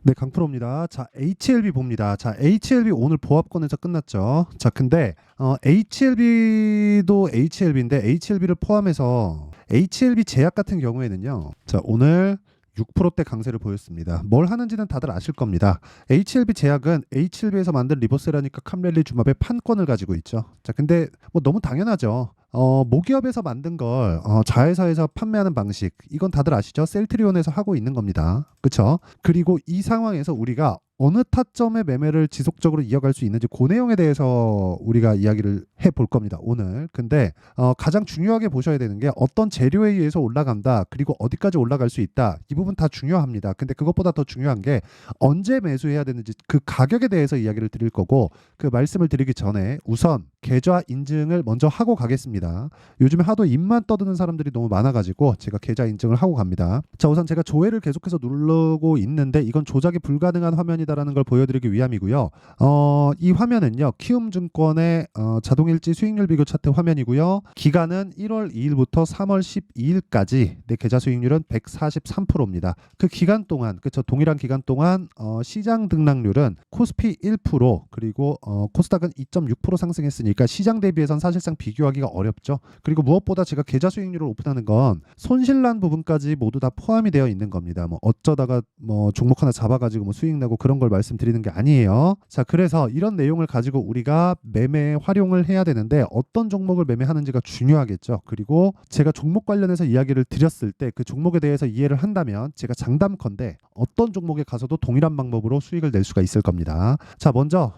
네, 강프로입니다. 자, HLB 봅니다. 자, HLB 오늘 보합권에서 끝났죠. 자, 근데 HLB도 HLB인데 HLB를 포함해서 HLB 제약 같은 경우에는요. 자, 오늘 6%대 강세를 보였습니다. 뭘 하는지는 다들 아실 겁니다. HLB 제약은 HLB에서 만든 리보세라니까 캄렐리주맙의 판권을 가지고 있죠. 자, 근데 뭐 너무 당연하죠. 모기업에서 만든 걸 자회사에서 판매하는 방식, 이건 다들 아시죠? 셀트리온에서 하고 있는 겁니다. 그렇죠? 그리고 이 상황에서 우리가 어느 타점의 매매를 지속적으로 이어갈 수 있는지 그 내용에 대해서 우리가 이야기를 해볼 겁니다, 오늘. 근데 가장 중요하게 보셔야 되는 게 어떤 재료에 의해서 올라간다, 그리고 어디까지 올라갈 수 있다, 이 부분 다 중요합니다. 근데 그것보다 더 중요한 게 언제 매수해야 되는지, 그 가격에 대해서 이야기를 드릴 거고, 그 말씀을 드리기 전에 우선 계좌 인증을 먼저 하고 가겠습니다. 요즘에 하도 입만 떠드는 사람들이 너무 많아가지고 제가 계좌 인증을 하고 갑니다. 자, 우선 제가 조회를 계속해서 누르고 있는데 이건 조작이 불가능한 화면이다라는 걸 보여드리기 위함이고요. 이 화면은요, 키움증권의 자동일지 수익률 비교 차트 화면이고요. 기간은 1월 2일부터 3월 12일까지 내 계좌 수익률은 143%입니다. 그 기간 동안, 그쵸, 동일한 기간 동안 시장 등락률은 코스피 1%, 그리고 코스닥은 2.6% 상승했으니까 시장 대비해선 사실상 비교하기가 어렵죠. 그리고 무엇보다 제가 계좌 수익률을 오픈하는 건 손실난 부분까지 모두 다 포함이 되어 있는 겁니다. 뭐 어쩌다가 뭐 종목 하나 잡아가지고 뭐 수익 나고 그런 걸 말씀드리는 게 아니에요. 자, 그래서 이런 내용을 가지고 우리가 매매 활용을 해야 되는데 어떤 종목을 매매하는지가 중요하겠죠. 그리고 제가 종목 관련해서 이야기를 드렸을 때 그 종목에 대해서 이해를 한다면 제가 장담컨대 어떤 종목에 가서도 동일한 방법으로 수익을 낼 수가 있을 겁니다. 자, 먼저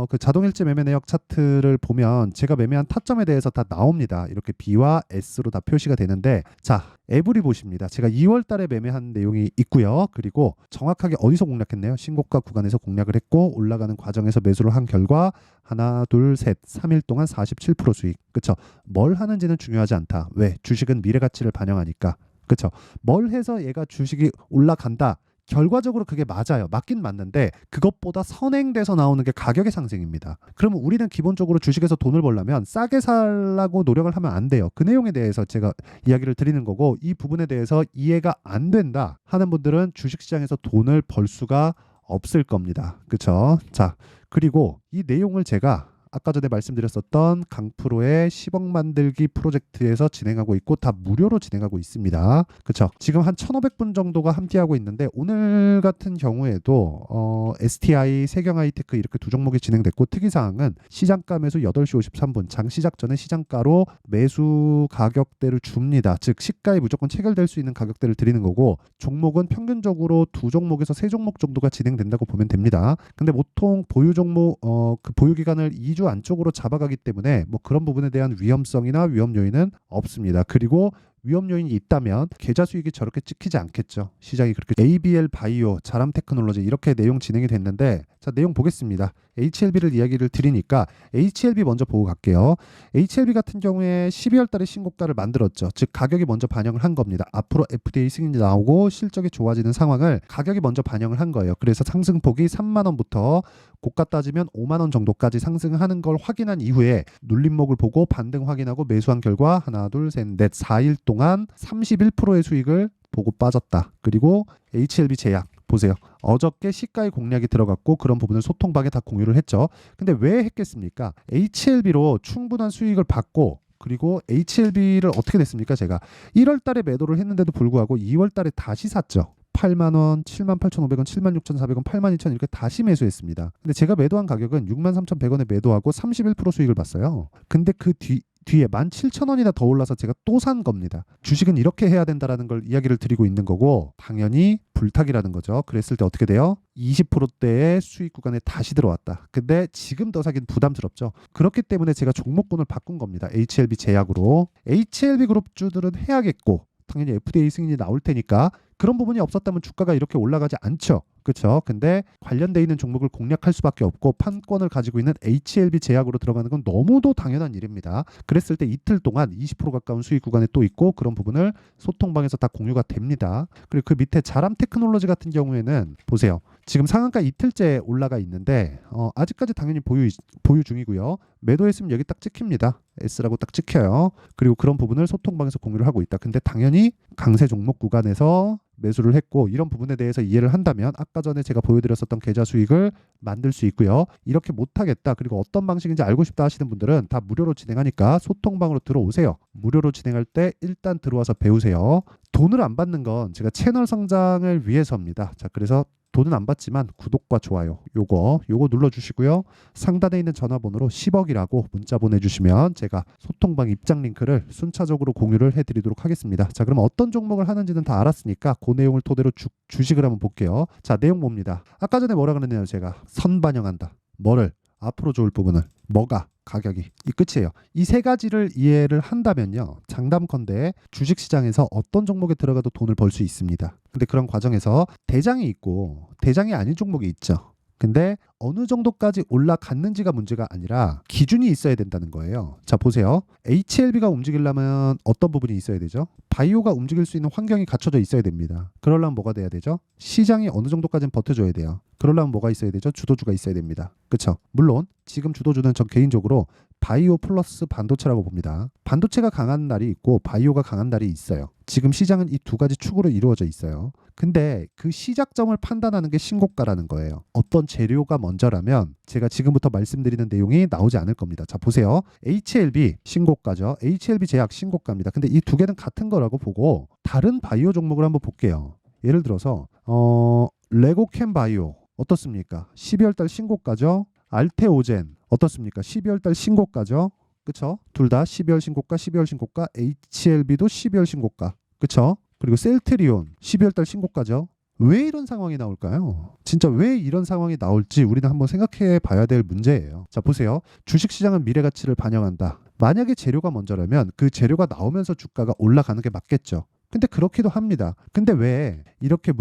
그 자동일지 매매 내역 차트를 보면 제가 매매한 타점에 대해서 다 나옵니다. 이렇게 B와 S로 다 표시가 되는데, 자, 에브리 보십니다. 제가 2월 달에 매매한 내용이 있고요. 그리고 정확하게 어디서 공략했네요. 신고가 구간에서 공략을 했고 올라가는 과정에서 매수를 한 결과 하나, 둘, 셋, 3일 동안 47% 수익. 그쵸? 뭘 하는지는 중요하지 않다. 왜? 주식은 미래 가치를 반영하니까. 그쵸? 뭘 해서 얘가 주식이 올라간다, 결과적으로 그게 맞아요. 맞긴 맞는데 그것보다 선행돼서 나오는 게 가격의 상승입니다. 그러면 우리는 기본적으로 주식에서 돈을 벌려면 싸게 살라고 노력을 하면 안 돼요. 그 내용에 대해서 제가 이야기를 드리는 거고, 이 부분에 대해서 이해가 안 된다 하는 분들은 주식시장에서 돈을 벌 수가 없을 겁니다. 그렇죠? 자, 그리고 이 내용을 제가 아까 전에 말씀드렸었던 강프로의 10억 만들기 프로젝트에서 진행하고 있고 다 무료로 진행하고 있습니다. 그렇죠? 지금 한 1,500분 정도가 함께하고 있는데 오늘 같은 경우에도 STI, 세경하이테크 이렇게 두 종목이 진행됐고, 특이사항은 시장가 매수 8시 53분 장 시작 전에 시장가로 매수 가격대를 줍니다. 즉 시가에 무조건 체결될 수 있는 가격대를 드리는 거고, 종목은 평균적으로 두 종목에서 세 종목 정도가 진행된다고 보면 됩니다. 근데 보통 보유 종목 그 보유 기간을 2주 안쪽으로 잡아가기 때문에 뭐 그런 부분에 대한 위험성이나 위험 요인은 없습니다. 그리고 위험 요인이 있다면 계좌 수익이 저렇게 찍히지 않겠죠. 시장이 그렇게 ABL 바이오, 자람 테크놀로지 이렇게 내용 진행이 됐는데, 자, 내용 보겠습니다. HLB를 이야기를 드리니까 HLB 먼저 보고 갈게요. HLB 같은 경우에 12월 달에 신고가를 만들었죠. 즉 가격이 먼저 반영을 한 겁니다. 앞으로 FDA 승인이 나오고 실적이 좋아지는 상황을 가격이 먼저 반영을 한 거예요. 그래서 상승폭이 3만 원부터 고가 따지면 5만 원 정도까지 상승하는 걸 확인한 이후에 눌림목을 보고 반등 확인하고 매수한 결과 하나, 둘, 셋, 넷, 4일 동안 31%의 수익을 보고 빠졌다. 그리고 HLB 제약 보세요. 어저께 시가의 공략이 들어갔고 그런 부분을 소통방에 다 공유를 했죠. 근데 왜 했겠습니까? HLB로 충분한 수익을 받고, 그리고 HLB를 어떻게 됐습니까? 제가 1월 달에 매도를 했는데도 불구하고 2월 달에 다시 샀죠. 8만 원, 7만 8,500원, 7만 6,400원, 8만 2천 이렇게 다시 매수했습니다. 근데 제가 매도한 가격은 6만 3,100원에 매도하고 31% 수익을 봤어요. 근데 그 뒤에 17,000원이나 더 올라서 제가 또 산 겁니다. 주식은 이렇게 해야 된다라는 걸 이야기를 드리고 있는 거고, 당연히 불탁이라는 거죠. 그랬을 때 어떻게 돼요? 20%대의 수익 구간에 다시 들어왔다. 근데 지금 더 사긴 부담스럽죠. 그렇기 때문에 제가 종목군을 바꾼 겁니다. HLB 제약으로. HLB 그룹주들은 해야겠고 당연히 FDA 승인이 나올 테니까 그런 부분이 없었다면 주가가 이렇게 올라가지 않죠. 그렇죠? 근데 관련돼 있는 종목을 공략할 수밖에 없고 판권을 가지고 있는 HLB 제약으로 들어가는 건 너무도 당연한 일입니다. 그랬을 때 이틀 동안 20% 가까운 수익 구간에 또 있고 그런 부분을 소통방에서 다 공유가 됩니다. 그리고 그 밑에 자람 테크놀로지 같은 경우에는 보세요. 지금 상한가 이틀째 올라가 있는데 아직까지 당연히 보유 중이고요. 매도했으면 여기 딱 찍힙니다. S라고 딱 찍혀요. 그리고 그런 부분을 소통방에서 공유를 하고 있다. 근데 당연히 강세 종목 구간에서 매수를 했고 이런 부분에 대해서 이해를 한다면 아까 전에 제가 보여드렸었던 계좌 수익을 만들 수 있고요. 이렇게 못하겠다. 그리고 어떤 방식인지 알고 싶다 하시는 분들은 다 무료로 진행하니까 소통방으로 들어오세요. 무료로 진행할 때 일단 들어와서 배우세요. 돈을 안 받는 건 제가 채널 성장을 위해서입니다. 자, 그래서 돈은 안 받지만 구독과 좋아요 요거 눌러주시고요. 상단에 있는 전화번호로 10억이라고 문자 보내주시면 제가 소통방 입장 링크를 순차적으로 공유를 해드리도록 하겠습니다. 자, 그럼 어떤 종목을 하는지는 다 알았으니까 그 내용을 토대로 주식을 한번 볼게요. 자, 내용 봅니다. 아까 전에 뭐라 그랬냐면 제가 선반영한다. 뭐를? 앞으로 좋을 부분을. 뭐가? 가격이. 이 끝이에요. 이 세 가지를 이해를 한다면요. 장담컨대 주식시장에서 어떤 종목에 들어가도 돈을 벌 수 있습니다. 근데 그런 과정에서 대장이 있고 대장이 아닌 종목이 있죠. 근데 어느 정도까지 올라갔는지가 문제가 아니라 기준이 있어야 된다는 거예요. 자, 보세요. HLB가 움직이려면 어떤 부분이 있어야 되죠? 바이오가 움직일 수 있는 환경이 갖춰져 있어야 됩니다. 그러려면 뭐가 돼야 되죠? 시장이 어느 정도까지는 버텨줘야 돼요. 그러려면 뭐가 있어야 되죠? 주도주가 있어야 됩니다. 그렇죠? 물론 지금 주도주는 전 개인적으로 바이오 플러스 반도체라고 봅니다. 반도체가 강한 날이 있고 바이오가 강한 날이 있어요. 지금 시장은 이 두 가지 축으로 이루어져 있어요. 근데 그 시작점을 판단하는 게 신고가라는 거예요. 어떤 재료가 먼저라면 제가 지금부터 말씀드리는 내용이 나오지 않을 겁니다. 자, 보세요. HLB 신고가죠. HLB 제약 신고가입니다. 근데 이 두 개는 같은 거라고 보고 다른 바이오 종목을 한번 볼게요. 예를 들어서 레고캠 바이오 어떻습니까? 12월 달 신고가죠. 알테오젠 어떻습니까? 12월 달 신고가죠. 그쵸? 둘 다 12월 신고가, 12월 신고가, HLB도 12월 신고가. 그쵸? 그리고 셀트리온 12월 달 신고가죠. 왜 이런 상황이 나올까요? 진짜 왜 이런 상황이 나올지 우리는 한번 생각해 봐야 될 문제예요. 자, 보세요. 주식시장은 미래 가치를 반영한다. 만약에 재료가 먼저라면 그 재료가 나오면서 주가가 올라가는 게 맞겠죠. 근데 그렇기도 합니다. 근데 왜 이렇게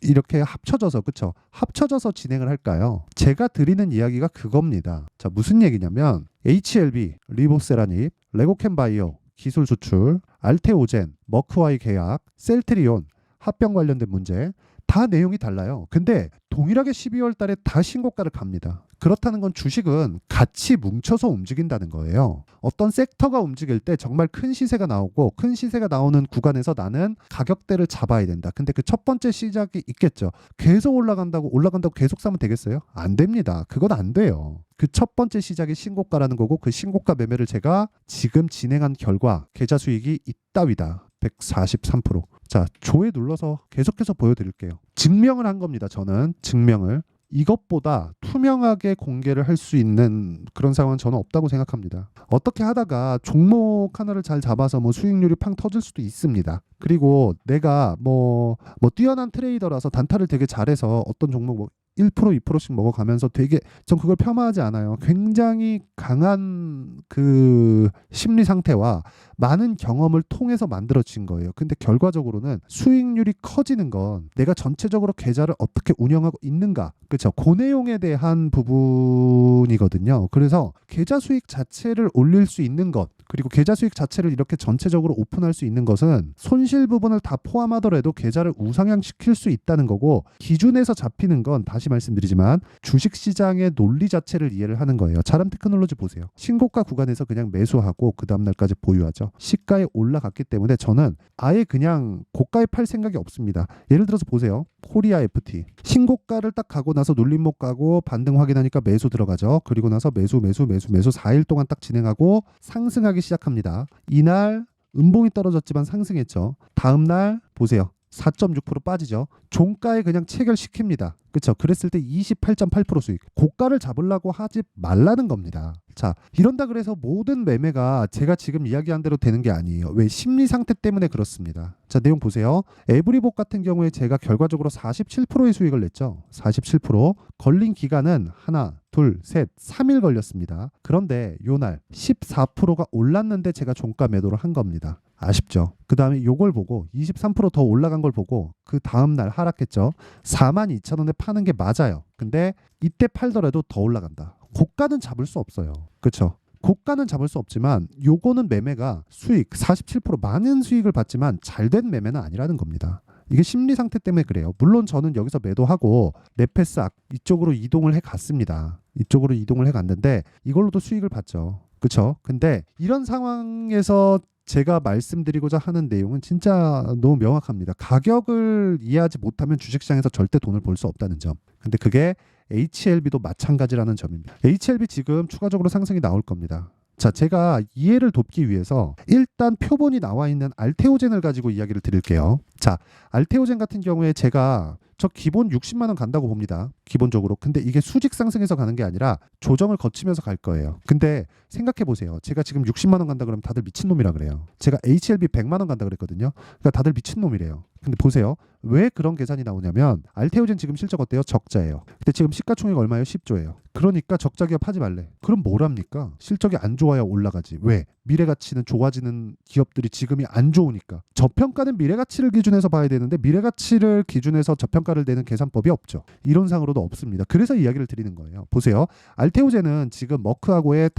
이렇게 합쳐져서 그쵸? 합쳐져서 진행을 할까요? 제가 드리는 이야기가 그겁니다. 자, 무슨 얘기냐면 HLB, 리보세라닙, 레고캠바이오, 기술 수출, 알테오젠, 머크와이 계약, 셀트리온, 합병 관련된 문제 다 내용이 달라요. 근데 동일하게 12월 달에 다 신고가를 갑니다. 그렇다는 건 주식은 같이 뭉쳐서 움직인다는 거예요. 어떤 섹터가 움직일 때 정말 큰 시세가 나오고 큰 시세가 나오는 구간에서 나는 가격대를 잡아야 된다. 근데 그 첫 번째 시작이 있겠죠. 계속 올라간다고 계속 사면 되겠어요? 안 됩니다. 그건 안 돼요. 그 첫 번째 시작이 신고가라는 거고 그 신고가 매매를 제가 지금 진행한 결과 계좌 수익이 이따위다. 143%. 자, 조에 눌러서 계속해서 보여드릴게요. 증명을 한 겁니다. 저는 증명을. 이것보다 투명하게 공개를 할 수 있는 그런 상황은 저는 없다고 생각합니다. 어떻게 하다가 종목 하나를 잘 잡아서 뭐 수익률이 팡 터질 수도 있습니다. 그리고 내가 뭐 뛰어난 트레이더라서 단타를 되게 잘해서 어떤 종목 뭐 1%, 2%씩 먹어가면서 되게 전 그걸 폄하하지 않아요. 굉장히 강한 그 심리 상태와 많은 경험을 통해서 만들어진 거예요. 근데 결과적으로는 수익률이 커지는 건 내가 전체적으로 계좌를 어떻게 운영하고 있는가. 그렇죠. 그 내용에 대한 부분이거든요. 그래서 계좌 수익 자체를 올릴 수 있는 것 그리고 계좌 수익 자체를 이렇게 전체적으로 오픈할 수 있는 것은 손실 부분을 다 포함하더라도 계좌를 우상향시킬 수 있다는 거고 기준에서 잡히는 건 다시 말씀드리지만 주식시장의 논리 자체를 이해를 하는 거예요. 자람 테크놀로지 보세요. 신고가 구간에서 그냥 매수하고 그 다음날까지 보유하죠. 시가에 올라갔기 때문에 저는 아예 그냥 고가에 팔 생각이 없습니다. 예를 들어서 보세요. 코리아 FT 신고가를 딱 가고 나서 눌림목 가고 반등 확인하니까 매수 들어가죠. 그리고 나서 매수 4일 동안 딱 진행하고 상승하기 시작합니다. 이날 음봉이 떨어졌지만 상승했죠. 다음날 보세요. 4.6% 빠지죠. 종가에 그냥 체결시킵니다. 그렇죠? 그랬을 때 28.8% 수익. 고가를 잡으려고 하지 말라는 겁니다. 자, 이런다 그래서 모든 매매가 제가 지금 이야기한 대로 되는 게 아니에요. 왜? 심리 상태 때문에 그렇습니다. 자, 내용 보세요. 에브리복 같은 경우에 제가 결과적으로 47%의 수익을 냈죠. 47%. 걸린 기간은 하나, 둘, 셋, 3일 걸렸습니다. 그런데 요날 14%가 올랐는데 제가 종가 매도를 한 겁니다. 아쉽죠. 그 다음에 요걸 보고 23% 더 올라간 걸 보고 그 다음날 하락했죠. 42,000원에 파는 게 맞아요. 근데 이때 팔더라도 더 올라간다. 고가는 잡을 수 없어요. 그렇죠? 고가는 잡을 수 없지만 요거는 매매가 수익 47% 많은 수익을 받지만 잘된 매매는 아니라는 겁니다. 이게 심리 상태 때문에 그래요. 물론 저는 여기서 매도하고 레페스 이쪽으로 이동을 해 갔습니다. 이쪽으로 이동을 해 갔는데 이걸로도 수익을 봤죠. 그렇죠? 근데 이런 상황에서 제가 말씀드리고자 하는 내용은 진짜 너무 명확합니다. 가격을 이해하지 못하면 주식시장에서 절대 돈을 벌 수 없다는 점. 근데 그게 HLB도 마찬가지라는 점입니다. HLB 지금 추가적으로 상승이 나올 겁니다. 자, 제가 이해를 돕기 위해서 일단 표본이 나와 있는 알테오젠을 가지고 이야기를 드릴게요. 자, 알테오젠 같은 경우에 제가 저 기본 60만 원 간다고 봅니다. 기본적으로. 근데 이게 수직 상승해서 가는 게 아니라 조정을 거치면서 갈 거예요. 근데 생각해 보세요. 제가 지금 60만 원 간다 그러면 다들 미친놈이라 그래요. 제가 HLB 100만 원 간다 그랬거든요. 그러니까 다들 미친놈이래요. 근데 보세요. 왜 그런 계산이 나오냐면 알테오젠 지금 실적 어때요? 적자예요. 근데 지금 시가총액 얼마예요? 10조예요. 그러니까 적자 기업 하지 말래. 그럼 뭘 합니까? 실적이 안 좋아야 올라가지. 왜? 미래가치는 좋아지는 기업들이 지금이 안 좋으니까. 저평가는 미래가치를 기준해서 봐야 되는데 미래가치를 기준해서 저평가를 내는 계산법이 없죠. 이론상으로도 없습니다. 그래서 이야기를 드리는 거예요. 보세요. 알테오젠은 지금 머크하고의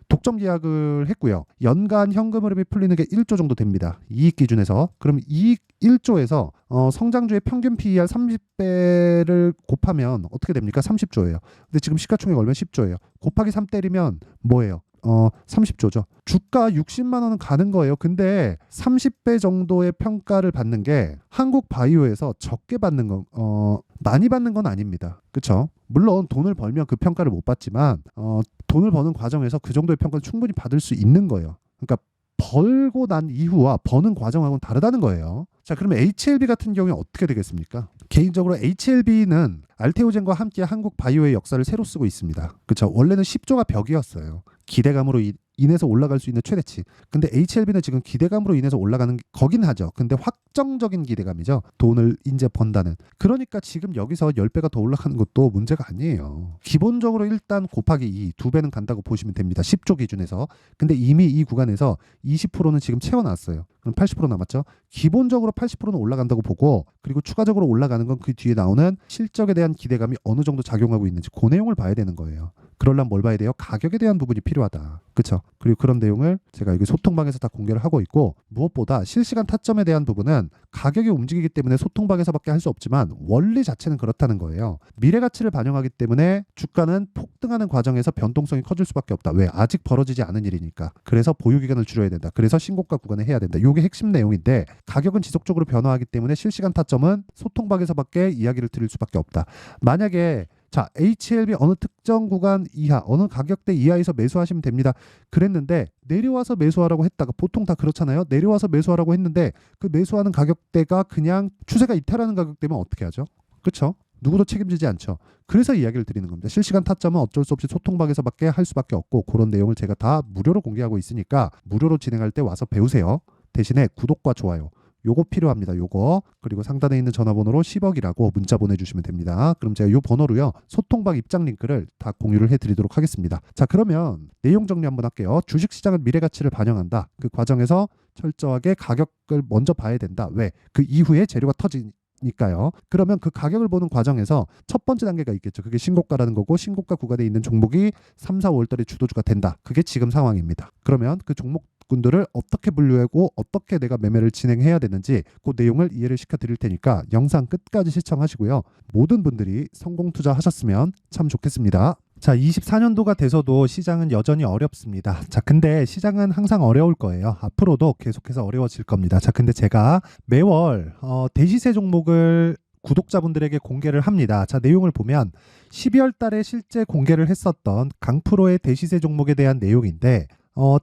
독점 계약을 했고요. 연간 현금 흐름이 풀리는 게 1조 정도 됩니다. 이익 기준에서. 그럼 이익 1조에서 성장주의 평균 PER 30배를 곱하면 어떻게 됩니까? 30조예요. 근데 지금 시가총액 얼마? 10조예요. 곱하기 3 때리면 뭐예요? 30조죠. 주가 60만 원은 가는 거예요. 근데 30배 정도의 평가를 받는 게 한국 바이오에서 적게 받는 건 많이 받는 건 아닙니다. 그렇죠? 물론 돈을 벌면 그 평가를 못 받지만 돈을 버는 과정에서 그 정도의 평가를 충분히 받을 수 있는 거예요. 그러니까 벌고 난 이후와 버는 과정하고는 다르다는 거예요. 자, 그러면 HLB 같은 경우에 어떻게 되겠습니까? 개인적으로 HLB는 알테오젠과 함께 한국 바이오의 역사를 새로 쓰고 있습니다. 그렇죠? 원래는 10조가 벽이었어요. 기대감으로 인해서 올라갈 수 있는 최대치. 근데 HLB는 지금 기대감으로 인해서 올라가는 거긴 하죠. 근데 확정적인 기대감이죠. 돈을 이제 번다는. 그러니까 지금 여기서 10배가 더 올라가는 것도 문제가 아니에요. 기본적으로 일단 곱하기 2, 2배는 간다고 보시면 됩니다. 10조 기준에서. 근데 이미 이 구간에서 20%는 지금 채워놨어요. 그럼 80% 남았죠. 기본적으로 80%는 올라간다고 보고, 그리고 추가적으로 올라가는 건 그 뒤에 나오는 실적에 대한 기대감이 어느 정도 작용하고 있는지 그 내용을 봐야 되는 거예요. 그러려면 뭘 봐야 돼요? 가격에 대한 부분이 필요하다. 그렇죠? 그리고 그런 내용을 제가 여기 소통방에서 다 공개를 하고 있고, 무엇보다 실시간 타점에 대한 부분은 가격이 움직이기 때문에 소통방에서밖에 할 수 없지만 원리 자체는 그렇다는 거예요. 미래 가치를 반영하기 때문에 주가는 폭등하는 과정에서 변동성이 커질 수밖에 없다. 왜? 아직 벌어지지 않은 일이니까. 그래서 보유 기간을 줄여야 된다. 그래서 신고가 구간에 해야 된다. 이게 핵심 내용인데, 가격은 지속적으로 변화하기 때문에 실시간 타점은 소통방에서밖에 이야기를 드릴 수밖에 없다. 만약에 자, HLB 어느 특정 구간 이하, 어느 가격대 이하에서 매수하시면 됩니다. 그랬는데 내려와서 매수하라고 했다가, 보통 다 그렇잖아요. 내려와서 매수하라고 했는데 그 매수하는 가격대가 그냥 추세가 이탈하는 가격대면 어떻게 하죠? 그렇죠? 누구도 책임지지 않죠. 그래서 이야기를 드리는 겁니다. 실시간 타점은 어쩔 수 없이 소통방에서밖에 할 수밖에 없고, 그런 내용을 제가 다 무료로 공개하고 있으니까 무료로 진행할 때 와서 배우세요. 대신에 구독과 좋아요, 요거 필요합니다. 요거. 그리고 상단에 있는 전화번호로 10억이라고 문자 보내주시면 됩니다. 그럼 제가 요 번호로요, 소통방 입장 링크를 다 공유를 해드리도록 하겠습니다. 자, 그러면 내용 정리 한번 할게요. 주식시장은 미래가치를 반영한다. 그 과정에서 철저하게 가격을 먼저 봐야 된다. 왜? 그 이후에 재료가 터지니까요. 그러면 그 가격을 보는 과정에서 첫 번째 단계가 있겠죠. 그게 신고가라는 거고, 신고가 구간에 있는 종목이 3, 4, 5월달에 주도주가 된다. 그게 지금 상황입니다. 그러면 그 종목군들을 어떻게 분류하고 어떻게 내가 매매를 진행해야 되는지 그 내용을 이해를 시켜드릴 테니까 영상 끝까지 시청하시고요. 모든 분들이 성공 투자하셨으면 참 좋겠습니다. 자, 24년도가 돼서도 시장은 여전히 어렵습니다. 자, 근데 시장은 항상 어려울 거예요. 앞으로도 계속해서 어려워질 겁니다. 자, 근데 제가 매월 대시세 종목을 구독자분들에게 공개를 합니다. 자, 내용을 보면 12월 달에 실제 공개를 했었던 강프로의 대시세 종목에 대한 내용인데,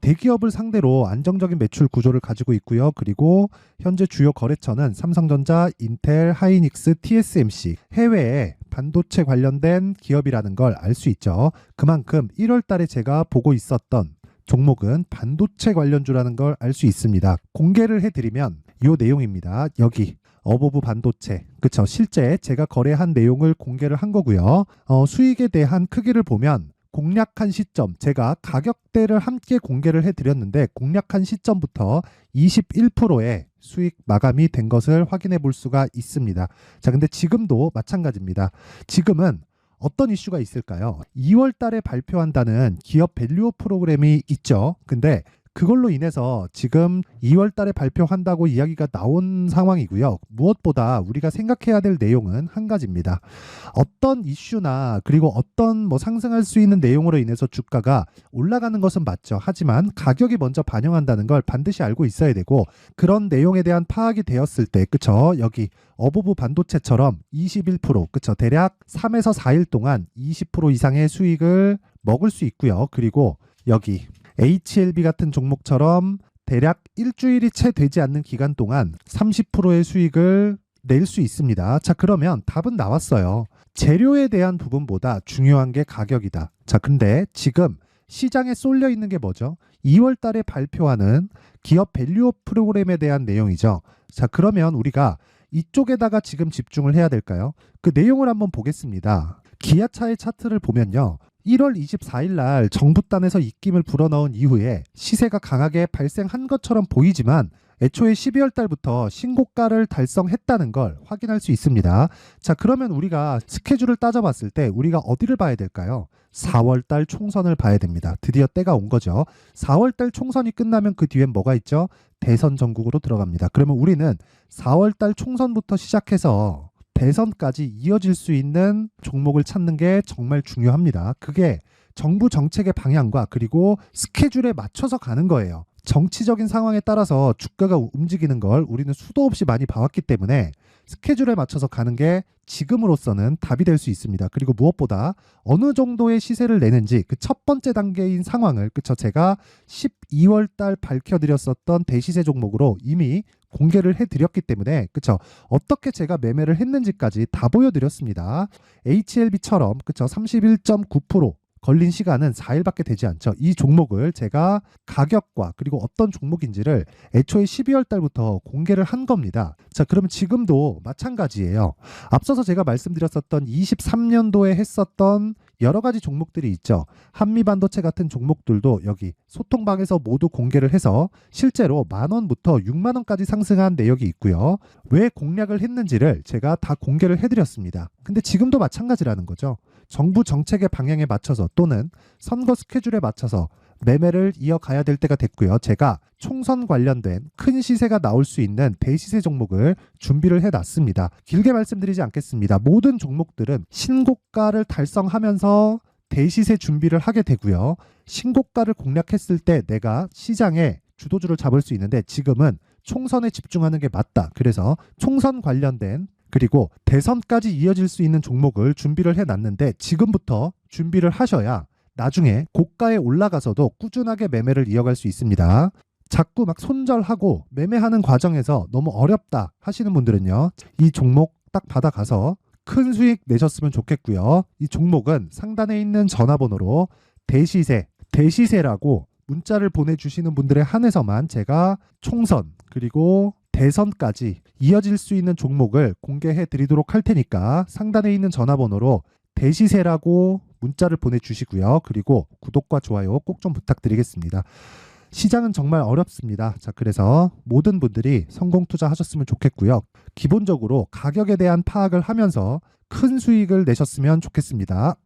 대기업을 상대로 안정적인 매출 구조를 가지고 있고요. 그리고 현재 주요 거래처는 삼성전자, 인텔, 하이닉스, TSMC, 해외에 반도체 관련된 기업이라는 걸 알 수 있죠. 그만큼 1월 달에 제가 보고 있었던 종목은 반도체 관련주라는 걸 알 수 있습니다. 공개를 해드리면 이 내용입니다. 여기 어보브 반도체, 그쵸? 실제 제가 거래한 내용을 공개를 한 거고요. 수익에 대한 크기를 보면 공략한 시점, 제가 가격대를 함께 공개를 해드렸는데 공략한 시점부터 21%의 수익 마감이 된 것을 확인해 볼 수가 있습니다. 자, 근데 지금도 마찬가지입니다. 지금은 어떤 이슈가 있을까요? 2월 달에 발표한다는 기업 밸류업 프로그램이 있죠. 근데 그걸로 인해서 지금 2월 달에 발표한다고 이야기가 나온 상황이고요. 무엇보다 우리가 생각해야 될 내용은 한 가지입니다. 어떤 이슈나 그리고 어떤 상승할 수 있는 내용으로 인해서 주가가 올라가는 것은 맞죠. 하지만 가격이 먼저 반영한다는 걸 반드시 알고 있어야 되고, 그런 내용에 대한 파악이 되었을 때, 그쵸? 여기 어부부 반도체처럼 21%, 그쵸? 대략 3에서 4일 동안 20% 이상의 수익을 먹을 수 있고요. 그리고 여기 HLB 같은 종목처럼 대략 일주일이 채 되지 않는 기간 동안 30%의 수익을 낼 수 있습니다. 자, 그러면 답은 나왔어요. 재료에 대한 부분보다 중요한 게 가격이다. 자, 근데 지금 시장에 쏠려 있는 게 뭐죠? 2월 달에 발표하는 기업 밸류업 프로그램에 대한 내용이죠. 자, 그러면 우리가 이쪽에다가 지금 집중을 해야 될까요? 그 내용을 한번 보겠습니다. 기아차의 차트를 보면요. 1월 24일 날 정부단에서 입김을 불어넣은 이후에 시세가 강하게 발생한 것처럼 보이지만 애초에 12월 달부터 신고가를 달성했다는 걸 확인할 수 있습니다. 자, 그러면 우리가 스케줄을 따져봤을 때 우리가 어디를 봐야 될까요? 4월 달 총선을 봐야 됩니다. 드디어 때가 온 거죠. 4월 달 총선이 끝나면 그 뒤엔 뭐가 있죠? 대선 전국으로 들어갑니다. 그러면 우리는 4월 달 총선부터 시작해서 대선까지 이어질 수 있는 종목을 찾는 게 정말 중요합니다. 그게 정부 정책의 방향과 그리고 스케줄에 맞춰서 가는 거예요. 정치적인 상황에 따라서 주가가 움직이는 걸 우리는 수도 없이 많이 봐왔기 때문에 스케줄에 맞춰서 가는 게 지금으로서는 답이 될 수 있습니다. 그리고 무엇보다 어느 정도의 시세를 내는지 그 첫 번째 단계인 상황을, 그쵸? 제가 12월 달 밝혀드렸었던 대시세 종목으로 이미 공개를 해드렸기 때문에, 그쵸? 어떻게 제가 매매를 했는지까지 다 보여드렸습니다. HLB처럼, 그쵸? 31.9% 걸린 시간은 4일밖에 되지 않죠. 이 종목을 제가 가격과 그리고 어떤 종목인지를 애초에 12월 달부터 공개를 한 겁니다. 자, 그러면 지금도 마찬가지예요. 앞서서 제가 말씀드렸었던 23년도에 했었던 여러 가지 종목들이 있죠. 한미반도체 같은 종목들도 여기 소통방에서 모두 공개를 해서 실제로 10,000원부터 60,000원까지 상승한 내역이 있고요. 왜 공략을 했는지를 제가 다 공개를 해드렸습니다. 근데 지금도 마찬가지라는 거죠. 정부 정책의 방향에 맞춰서 또는 선거 스케줄에 맞춰서 매매를 이어가야 될 때가 됐고요. 제가 총선 관련된 큰 시세가 나올 수 있는 대시세 종목을 준비를 해놨습니다. 길게 말씀드리지 않겠습니다. 모든 종목들은 신고가를 달성하면서 대시세 준비를 하게 되고요. 신고가를 공략했을 때 내가 시장에 주도주를 잡을 수 있는데 지금은 총선에 집중하는 게 맞다. 그래서 총선 관련된 그리고 대선까지 이어질 수 있는 종목을 준비를 해놨는데 지금부터 준비를 하셔야 나중에 고가에 올라가서도 꾸준하게 매매를 이어갈 수 있습니다. 자꾸 막 손절하고 매매하는 과정에서 너무 어렵다 하시는 분들은요. 이 종목 딱 받아가서 큰 수익 내셨으면 좋겠고요. 이 종목은 상단에 있는 전화번호로 대시세라고 문자를 보내주시는 분들에 한해서만 제가 총선 그리고 대선까지 이어질 수 있는 종목을 공개해 드리도록 할 테니까 상단에 있는 전화번호로 대시세라고 문자를 보내주시고요. 그리고 구독과 좋아요 꼭 좀 부탁드리겠습니다. 시장은 정말 어렵습니다. 자, 그래서 모든 분들이 성공 투자하셨으면 좋겠고요. 기본적으로 가격에 대한 파악을 하면서 큰 수익을 내셨으면 좋겠습니다.